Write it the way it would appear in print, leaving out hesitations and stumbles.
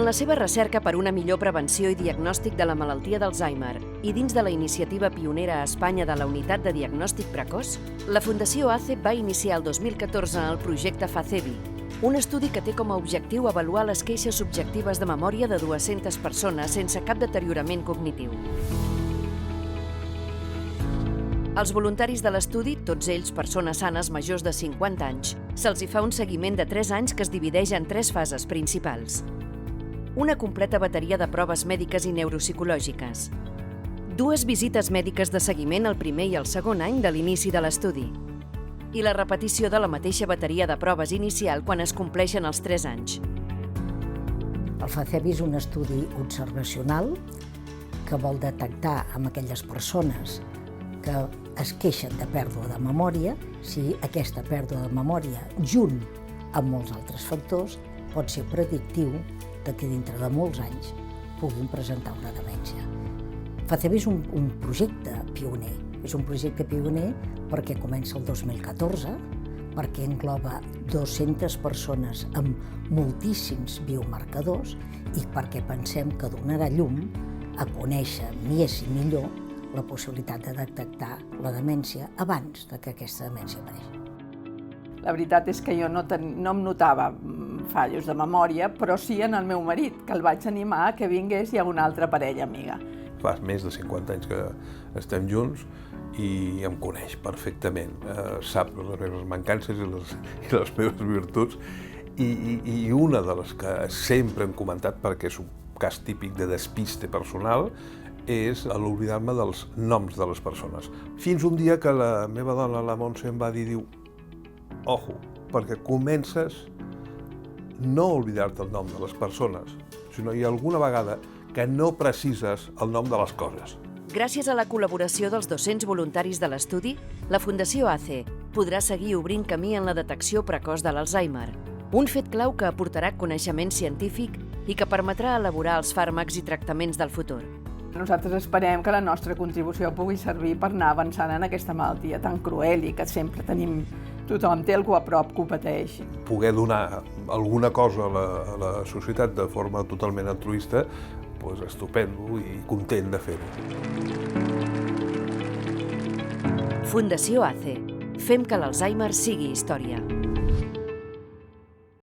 En la seva recerca per una millor prevenció i diagnòstic de la malaltia d'Alzheimer i dins de la iniciativa pionera a Espanya de la Unitat de Diagnòstic Precoç, la Fundació ACE va iniciar el 2014 el projecte FACEBI, un estudi que té com a objectiu avaluar les queixes subjectives de memòria de 200 persones sense cap deteriorament cognitiu. Als voluntaris de l'estudi, tots ells persones sanes majors de 50 anys, se'ls hi fa un seguiment de 3 anys que es divideix en 3 fases principals. Una completa bateria de proves mèdiques i neuropsicològiques. 2 visites mèdiques de seguiment el primer i el segon any de l'inici de l'estudi. I la repetició de la mateixa bateria de proves inicial quan es compleixen els 3 anys. El FACEBI és un estudi observacional que vol detectar amb aquelles persones que es queixen de pèrdua de memòria si aquesta pèrdua de memòria, junt amb molts altres factors, pot ser predictiu de que dintre de molts anys puguin presentar una demència. FACEBI és un projecte pioner. És un projecte pioner perquè comença el 2014, perquè engloba 200 persones amb moltíssims biomarcadors i perquè pensem que donarà llum a conèixer més i millor la possibilitat de detectar la demència abans que aquesta demència apareixi. La veritat és que jo no em notava fallos de memòria, però sí en el meu marit, que el vaig animar a que vingués i a una altra parella amiga. Fa més de 50 anys que estem junts i em coneix perfectament, sap les meves mancances i les meves virtuts, i una de les que sempre hem comentat, perquè és un cas típic de despiste personal, és l'oblidar-me dels noms de les persones. Fins un dia que la meva dona, la Montse, em va dir, ojo, perquè comences no a oblidar-te el nom de les persones, sinó hi ha alguna vegada que no precises el nom de les coses. Gràcies a la col·laboració dels 200 voluntaris de l'estudi, la Fundació ACE podrà seguir obrint camí en la detecció precoç de l'Alzheimer, un fet clau que aportarà coneixement científic i que permetrà elaborar els fàrmacs i tractaments del futur. Nosaltres esperem que la nostra contribució pugui servir per anar avançant en aquesta malaltia tan cruel i que sempre tenim, tothom té algú a prop que ho pateix. Poder donar alguna cosa a la societat de forma totalment altruista, doncs estupendo i content de fer-ho. Fundació ACE. Fem que l'Alzheimer sigui història.